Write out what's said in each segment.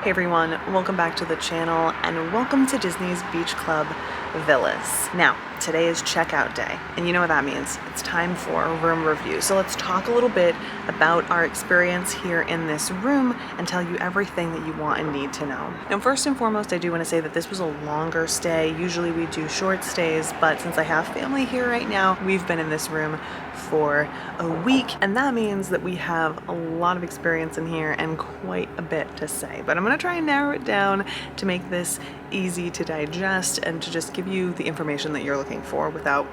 Hey everyone, welcome back to the channel and welcome to Disney's Beach Club Villas. Now, today is checkout day and you know what that means. It's time for a room review. So let's talk a little bit about our experience here in this room and tell you everything that you want and need to know. Now, first and foremost, I do want to say that this was a longer stay. Usually we do short stays, but since I have family here right now, we've been in this room for a week, and that means that we have a lot of experience in here and quite a bit to say. But I'm gonna try and narrow it down to make this easy to digest and to just give you the information that you're looking for without,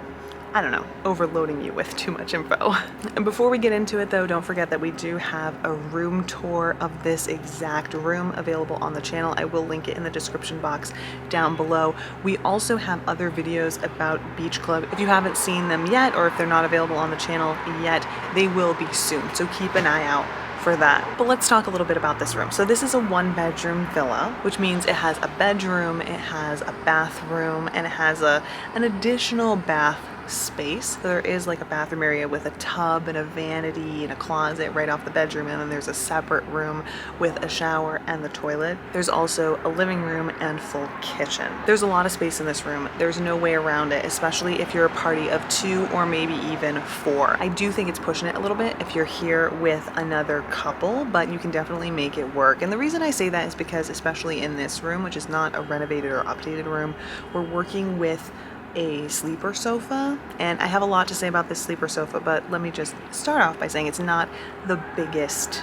I don't know, overloading you with too much info. And before we get into it though, don't forget that we do have a room tour of this exact room available on the channel. I will link it in the description box down below. We also have other videos about Beach Club. If you haven't seen them yet, or if they're not available on the channel yet, they will be soon. So keep an eye out for that. But let's talk a little bit about this room. So this is a 1-bedroom villa, which means it has a bedroom, it has a bathroom, and it has an additional bath space. So there is like a bathroom area with a tub and a vanity and a closet right off the bedroom, and then there's a separate room with a shower and the toilet. There's also a living room and full kitchen. There's a lot of space in this room. There's no way around it, especially if you're a party of 2 or maybe even 4. I do think it's pushing it a little bit if you're here with another couple, but you can definitely make it work. And the reason I say that is because, especially in this room, which is not a renovated or updated room, we're working with a sleeper sofa, and I have a lot to say about this sleeper sofa, but let me just start off by saying it's not the biggest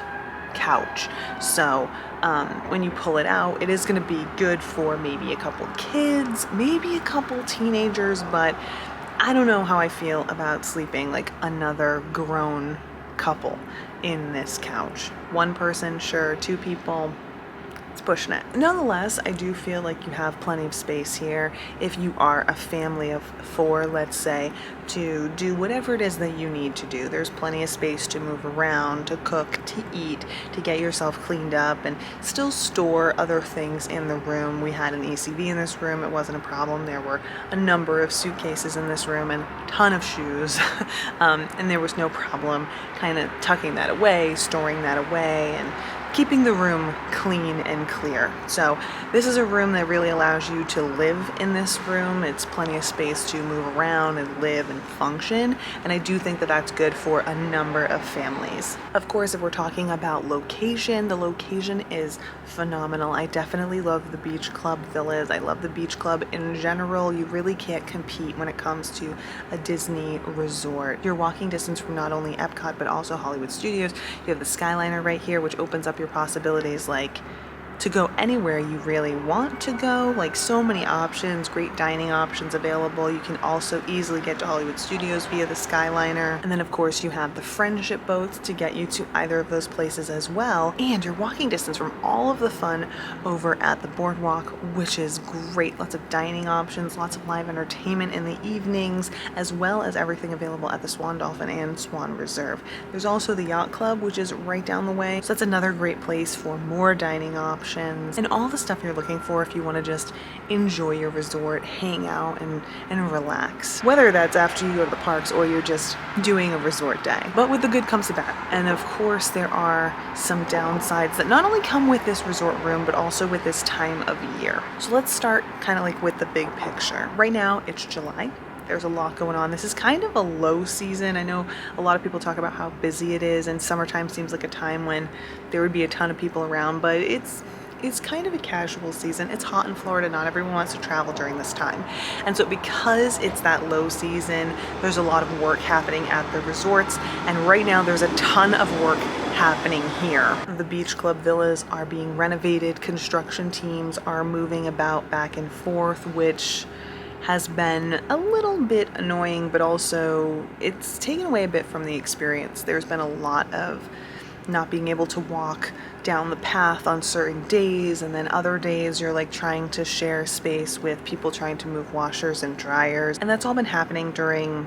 couch. So when you pull it out, it is going to be good for maybe a couple kids, maybe a couple teenagers, but I don't know how I feel about sleeping like another grown couple in this couch. 1 person, sure. 2 people, it's pushing it. Nonetheless, I do feel like you have plenty of space here if you are a family of 4, let's say, to do whatever it is that you need to do. There's plenty of space to move around, to cook, to eat, to get yourself cleaned up, and still store other things in the room. We had an ECV in this room. It wasn't a problem. There were a number of suitcases in this room and a ton of shoes, and there was no problem kind of tucking that away, storing that away, and keeping the room clean and clear. So this is a room that really allows you to live in this room. It's plenty of space to move around and live and function, and I do think that that's good for a number of families. Of course, if we're talking about location, the location is phenomenal. I definitely love the Beach Club Villas. I love the Beach Club in general. You really can't compete when it comes to a Disney resort. You're walking distance from not only EPCOT but also Hollywood Studios. You have the Skyliner right here, which opens up your possibilities, like to go anywhere you really want to go. Like, so many options, great dining options available. You can also easily get to Hollywood Studios via the Skyliner. And then of course you have the friendship boats to get you to either of those places as well. And you're walking distance from all of the fun over at the boardwalk, which is great. Lots of dining options, lots of live entertainment in the evenings, as well as everything available at the Swan Dolphin and Swan Reserve. There's also the Yacht Club, which is right down the way. So that's another great place for more dining options and all the stuff you're looking for if you want to just enjoy your resort, hang out and relax, whether that's after you go to the parks or you're just doing a resort day. But with the good comes the bad, and of course there are some downsides that not only come with this resort room but also with this time of year. So let's start kind of like with the big picture. Right now it's July. There's a lot going on. This is kind of a low season. I know a lot of people talk about how busy it is, and summertime seems like a time when there would be a ton of people around, but it's kind of a casual season. It's hot in Florida. Not everyone wants to travel during this time. And so because it's that low season, there's a lot of work happening at the resorts. And right now there's a ton of work happening here. The Beach Club Villas are being renovated. Construction teams are moving about back and forth, which has been a little bit annoying, but also it's taken away a bit from the experience. There's been a lot of not being able to walk down the path on certain days, and then other days you're like trying to share space with people trying to move washers and dryers, and that's all been happening during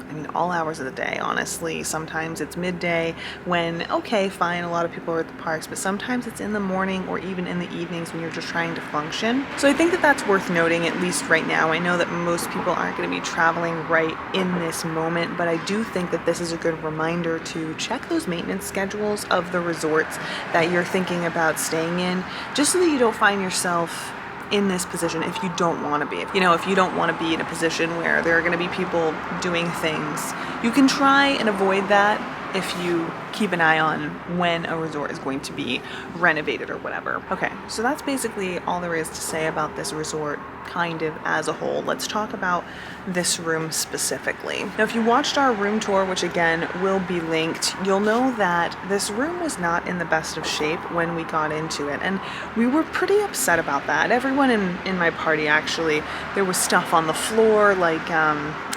I mean, all hours of the day, honestly. Sometimes it's midday when, okay, fine, a lot of people are at the parks, but sometimes it's in the morning or even in the evenings when you're just trying to function. So I think that that's worth noting, at least right now. I know that most people aren't going to be traveling right in this moment, but I do think that this is a good reminder to check those maintenance schedules of the resorts that you're thinking about staying in, just so that you don't find yourself in this position if you don't want to be. You know, if you don't want to be in a position where there are going to be people doing things, you can try and avoid that if you keep an eye on when a resort is going to be renovated or whatever. Okay, so that's basically all there is to say about this resort kind of as a whole. Let's talk about this room specifically. Now, if you watched our room tour, which again will be linked, you'll know that this room was not in the best of shape when we got into it, and we were pretty upset about that. Everyone in my party, actually, there was stuff on the floor like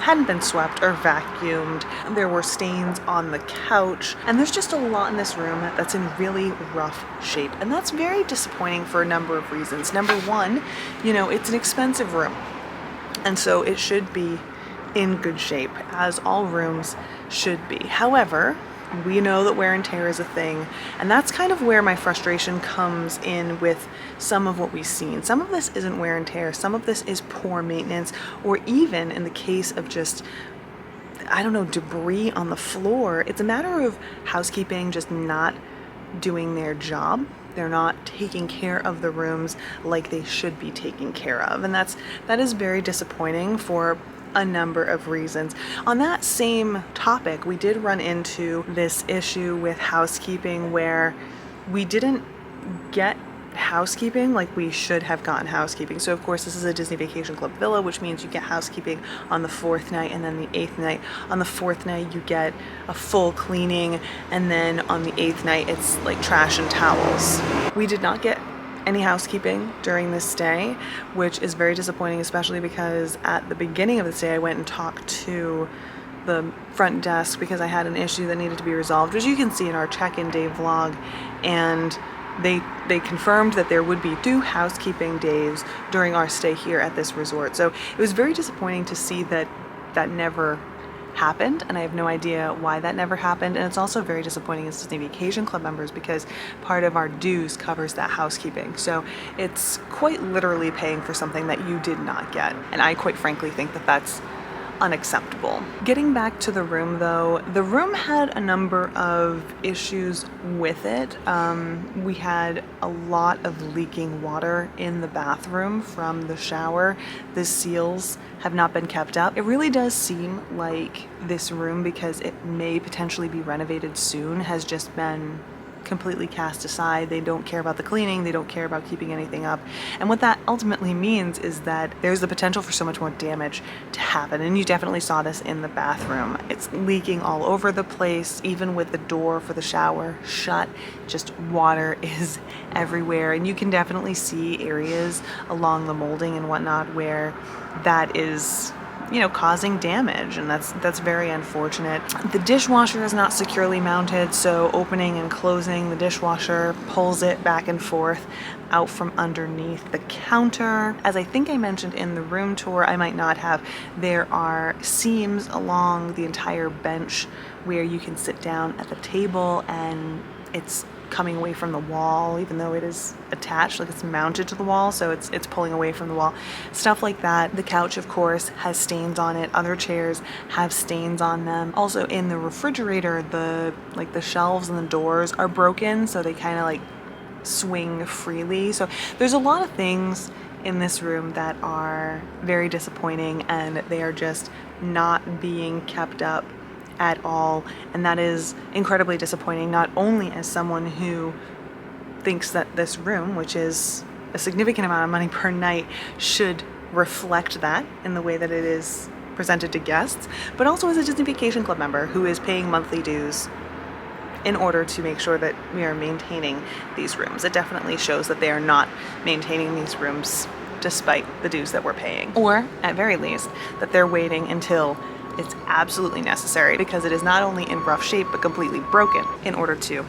hadn't been swept or vacuumed. There were stains on the couch, and there's just a lot in this room that's in really rough shape, and that's very disappointing for a number of reasons. Number one, you know, it's an expensive room, and so it should be in good shape, as all rooms should be. However, we know that wear and tear is a thing, and that's kind of where my frustration comes in with some of what we've seen. Some of this isn't wear and tear, some of this is poor maintenance, or even in the case of just, I don't know, debris on the floor. It's a matter of housekeeping just not doing their job. They're not taking care of the rooms like they should be taken care of, and that is very disappointing for a number of reasons. On that same topic, we did run into this issue with housekeeping where we didn't get housekeeping like we should have gotten housekeeping. So of course, this is a Disney Vacation Club villa, which means you get housekeeping on the 4th night and then the 8th night. On the 4th night, you get a full cleaning, and then on the 8th night, it's like trash and towels. We did not get any housekeeping during this stay, which is very disappointing, especially because at the beginning of the stay I went and talked to the front desk because I had an issue that needed to be resolved, which you can see in our check-in day vlog, and they confirmed that there would be 2 housekeeping days during our stay here at this resort. So it was very disappointing to see that that never happened, and I have no idea why that never happened. And it's also very disappointing as Disney Vacation Club members because part of our dues covers that housekeeping. So it's quite literally paying for something that you did not get. And I quite frankly think that that's unacceptable. Getting back to the room though, the room had a number of issues with it. We had a lot of leaking water in the bathroom from the shower. The seals have not been kept up. It really does seem like this room, because it may potentially be renovated soon, has just been completely cast aside. They don't care about the cleaning, they don't care about keeping anything up. And what that ultimately means is that there's the potential for so much more damage to happen. And you definitely saw this in the bathroom. It's leaking all over the place, even with the door for the shower shut, just water is everywhere. And you can definitely see areas along the molding and whatnot where that is, you know, causing damage, and that's very unfortunate. The dishwasher is not securely mounted, so opening and closing the dishwasher pulls it back and forth out from underneath the counter. As I think I mentioned in the room tour, I might not have, there are seams along the entire bench where you can sit down at the table and it's coming away from the wall, even though it is attached, like it's mounted to the wall, so it's pulling away from the wall. Stuff like that. The couch, of course, has stains on it. Other chairs have stains on them. Also in the refrigerator, the shelves and the doors are broken, so they kind of like swing freely. So there's a lot of things in this room that are very disappointing, and they are just not being kept up at all, and that is incredibly disappointing, not only as someone who thinks that this room, which is a significant amount of money per night, should reflect that in the way that it is presented to guests, but also as a Disney Vacation Club member who is paying monthly dues in order to make sure that we are maintaining these rooms. It definitely shows that they are not maintaining these rooms despite the dues that we're paying, or at very least that they're waiting until it's absolutely necessary, because it is not only in rough shape but completely broken, in order to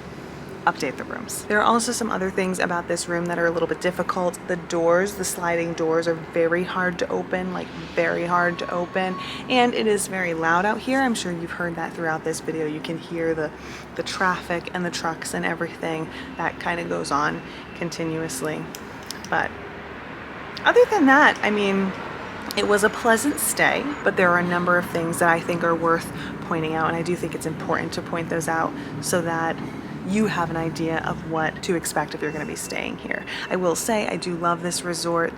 update the rooms. There are also some other things about this room that are a little bit difficult. The doors, the sliding doors, are very hard to open, like very hard to open, and it is very loud out here. I'm sure you've heard that throughout this video. You can hear the traffic and the trucks and everything that kind of goes on continuously. But other than that, I mean, it was a pleasant stay, but there are a number of things that I think are worth pointing out, and I do think it's important to point those out so that you have an idea of what to expect if you're going to be staying here. I will say I do love this resort.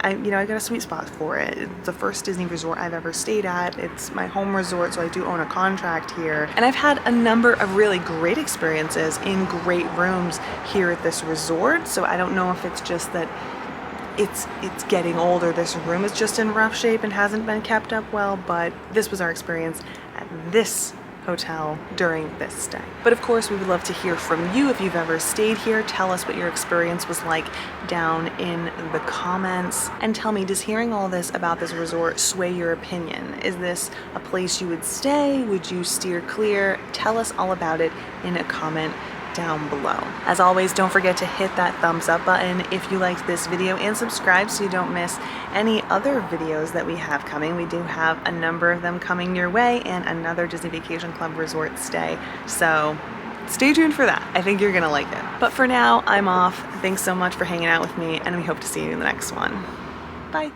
I got a sweet spot for it. It's the first Disney resort I've ever stayed at. It's my home resort, so I do own a contract here. And I've had a number of really great experiences in great rooms here at this resort. So I don't know if it's just that it's getting older. This room is just in rough shape and hasn't been kept up well, but this was our experience at this hotel during this stay. But of course, we would love to hear from you if you've ever stayed here. Tell us what your experience was like down in the comments, and tell me, does hearing all this about this resort sway your opinion? Is this a place you would stay? Would you steer clear? Tell us all about it in a comment down below. As always, don't forget to hit that thumbs up button if you liked this video, and subscribe so you don't miss any other videos that we have coming. We do have a number of them coming your way, and another Disney Vacation Club resort stay, so stay tuned for that. I think you're gonna like it. But for now, I'm off. Thanks so much for hanging out with me, and we hope to see you in the next one. Bye.